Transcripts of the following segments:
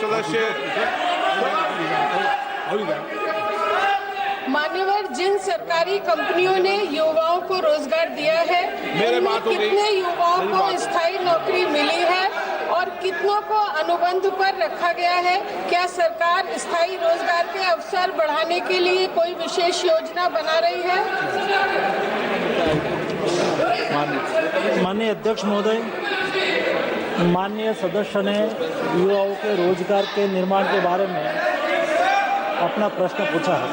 सदस्य। मान्यवर, जिन सरकारी कंपनियों ने युवाओं को रोजगार दिया है, उनमें कितने युवाओं को स्थायी नौकरी मिली है और कितनों को अनुबंध पर रखा गया है? क्या सरकार स्थायी रोजगार के अवसर बढ़ाने के लिए कोई विशेष योजना बना रही है? माननीय अध्यक्ष महोदय, माननीय सदस्य ने युवाओं के रोजगार के निर्माण के बारे में अपना प्रश्न पूछा है।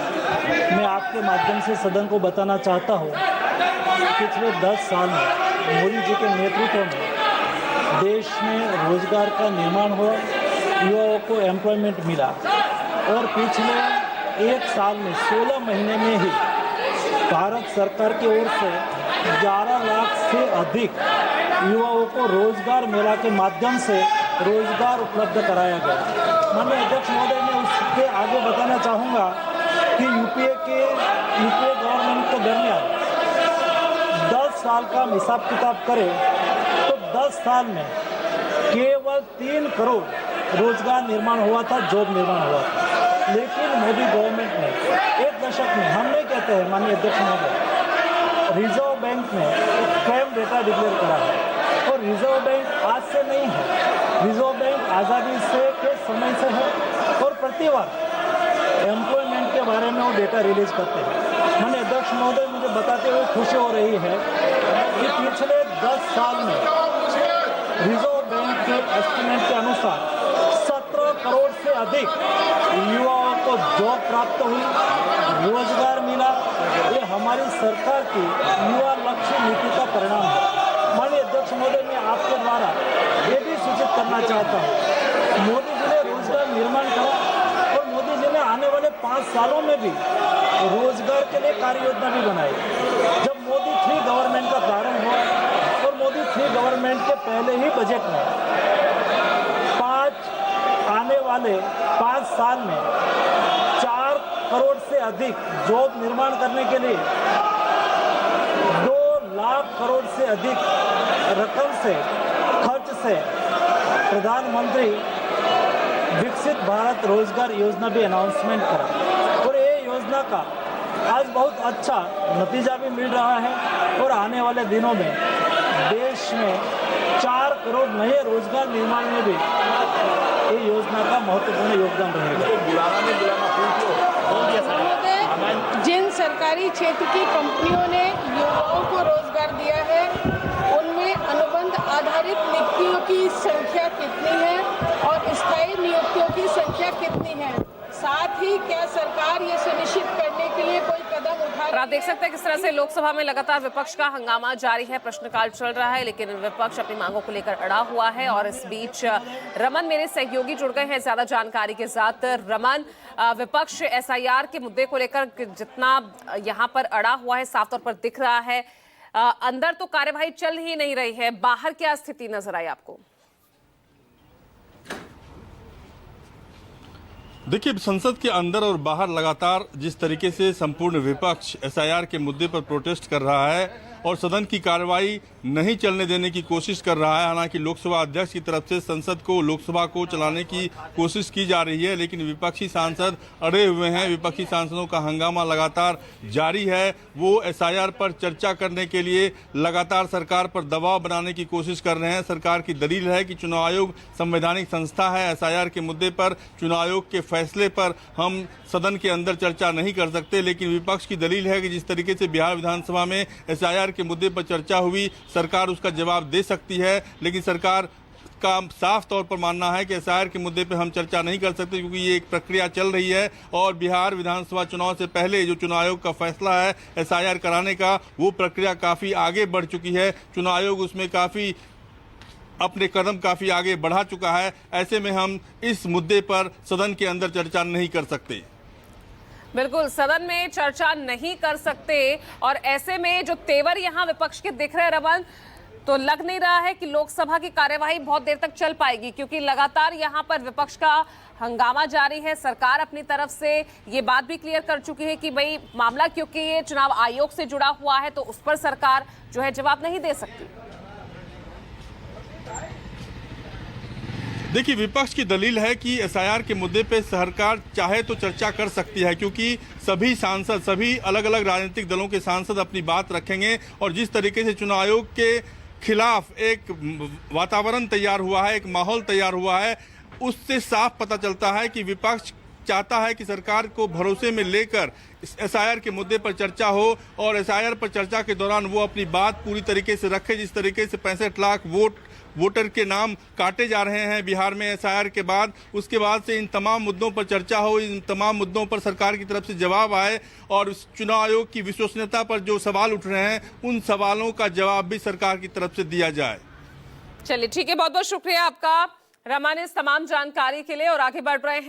मैं आपके माध्यम से सदन को बताना चाहता हूँ, पिछले 10 साल में मोदी जी के नेतृत्व में देश में रोजगार का निर्माण हुआ, युवाओं को एम्प्लॉयमेंट मिला और पिछले 1 साल में 16 महीने में ही भारत सरकार की ओर से 11 लाख से अधिक युवाओं को रोजगार मेला के माध्यम से रोजगार उपलब्ध कराया गया। माननीय अध्यक्ष महोदय, मैं उसके आगे बताना चाहूँगा कि यूपीए गवर्नमेंट के दरमियान 10 साल का हिसाब किताब करें तो 10 साल में केवल 3 करोड़ रोजगार निर्माण हुआ था, जॉब निर्माण हुआ था। लेकिन मोदी गवर्नमेंट ने 1 दशक में, हम नहीं कहते हैं माननीय अध्यक्ष महोदय, रिजर्व बैंक ने एक क्राइम डेटा डिक्लेयर करा है और रिजर्व बैंक आज से नहीं है, रिजर्व बैंक आज़ादी से के समय से है और प्रतिवर्ष एम्प्लॉयमेंट के बारे में वो डेटा रिलीज करते हैं। माननीय अध्यक्ष महोदय, मुझे बताते हुए खुशी हो रही है कि पिछले 10 साल में रिजर्व बैंक के एस्टिमेट के अनुसार 17 करोड़ से अधिक युवाओं को जॉब प्राप्त हुई, रोजगार मिला। ये हमारी सरकार की युवा लक्ष्य नीति का परिणाम है। माननीय अध्यक्ष महोदय, मैं आपके द्वारा ये भी सूचित करना चाहता हूँ, मोदी जी ने रोजगार निर्माण करा और मोदी जी ने आने वाले 5 सालों में भी रोजगार के लिए कार्य योजना भी बनाई। जब मोदी 3 गवर्नमेंट का प्रारंभ हुआ और मोदी 3 गवर्नमेंट के पहले ही बजट में आने वाले 5 साल में 4 करोड़ से अधिक जॉब निर्माण करने के लिए 2 लाख करोड़ से अधिक रकम से खर्च से प्रधानमंत्री विकसित भारत रोजगार योजना भी अनाउंसमेंट करा और ये योजना का आज बहुत अच्छा नतीजा भी मिल रहा है और आने वाले दिनों में देश में 4 करोड़ नए रोजगार निर्माण में भी ये योजना का महत्वपूर्ण योगदान रहेगा। जिन सरकारी क्षेत्र की कंपनियों ने युवाओं को रोजगार दिया है, उनमें अनुबंध आधारित नियुक्तियों की संख्या कितनी है और स्थायी नियुक्तियों की संख्या कितनी है? साथ ही क्या सरकार ये सुनिश्चित करने के लिए कोई कदम उठा रही है? आप देख सकते हैं किस तरह से लोकसभा में लगातार विपक्ष का हंगामा जारी है, प्रश्नकाल चल रहा है, लेकिन विपक्ष अपनी मांगों को लेकर अड़ा हुआ है। और इस बीच रमन मेरे सहयोगी जुड़ गए हैं ज्यादा जानकारी के साथ। रमन, विपक्ष एसआईआर के मुद्दे को लेकर जितना यहाँ पर अड़ा हुआ है साफ तौर पर दिख रहा है, अंदर तो कार्यवाही चल ही नहीं रही है, बाहर क्या स्थिति नजर आई आपको? देखिए, संसद के अंदर और बाहर लगातार जिस तरीके से संपूर्ण विपक्ष एसआईआर के मुद्दे पर प्रोटेस्ट कर रहा है और सदन की कार्रवाई नहीं चलने देने की कोशिश कर रहा है। हालांकि लोकसभा अध्यक्ष की तरफ से संसद को, लोकसभा को चलाने की कोशिश की जा रही है, लेकिन विपक्षी सांसद अड़े हुए हैं। विपक्षी सांसदों का हंगामा लगातार जारी है। वो एसआईआर पर चर्चा करने के लिए लगातार सरकार पर दबाव बनाने की कोशिश कर रहे हैं। सरकार की दलील है कि चुनाव आयोग संवैधानिक संस्था है, एसआईआर के मुद्दे पर चुनाव आयोग के फैसले पर हम सदन के अंदर चर्चा नहीं कर सकते। लेकिन विपक्ष की दलील है कि जिस तरीके से बिहार विधानसभा में एसआईआर के मुद्दे पर चर्चा हुई, सरकार उसका जवाब दे सकती है, लेकिन सरकार का साफ तौर पर मानना है कि एसआईआर के मुद्दे पर हम चर्चा नहीं कर सकते, क्योंकि ये एक प्रक्रिया चल रही है और बिहार विधानसभा चुनाव से पहले जो चुनाव आयोग का फैसला है एसआईआर कराने का, वो प्रक्रिया काफी आगे बढ़ चुकी है। चुनाव आयोग उसमें काफी अपने कदम काफी आगे बढ़ा चुका है। ऐसे में हम इस मुद्दे पर सदन के अंदर चर्चा नहीं कर सकते। बिल्कुल, सदन में चर्चा नहीं कर सकते और ऐसे में जो तेवर यहाँ विपक्ष के दिख रहे हैं रमन, तो लग नहीं रहा है कि लोकसभा की कार्यवाही बहुत देर तक चल पाएगी, क्योंकि लगातार यहाँ पर विपक्ष का हंगामा जारी है। सरकार अपनी तरफ से ये बात भी क्लियर कर चुकी है कि भाई मामला क्योंकि ये चुनाव आयोग से जुड़ा हुआ है तो उस पर सरकार जो है जवाब नहीं दे सकती। देखिए, विपक्ष की दलील है कि एसआईआर के मुद्दे पे सरकार चाहे तो चर्चा कर सकती है, क्योंकि सभी सांसद, सभी अलग अलग राजनीतिक दलों के सांसद अपनी बात रखेंगे और जिस तरीके से चुनाव आयोग के खिलाफ एक वातावरण तैयार हुआ है, एक माहौल तैयार हुआ है, उससे साफ पता चलता है कि विपक्ष चाहता है कि सरकार को भरोसे में लेकर एसआईआर के मुद्दे पर चर्चा हो और एसआईआर पर चर्चा के दौरान वो अपनी बात पूरी तरीके से रखे। जिस तरीके से 65 लाख वोटर के नाम काटे जा रहे हैं बिहार में एसआईआर के बाद, उसके बाद से इन तमाम मुद्दों पर चर्चा हो, इन तमाम मुद्दों पर सरकार की तरफ से जवाब आए और चुनाव आयोग की विश्वसनीयता पर जो सवाल उठ रहे हैं उन सवालों का जवाब भी सरकार की तरफ से दिया जाए। चलिए ठीक है, बहुत बहुत शुक्रिया आपका रमन इस तमाम जानकारी के लिए और आगे बढ़ रहे हैं।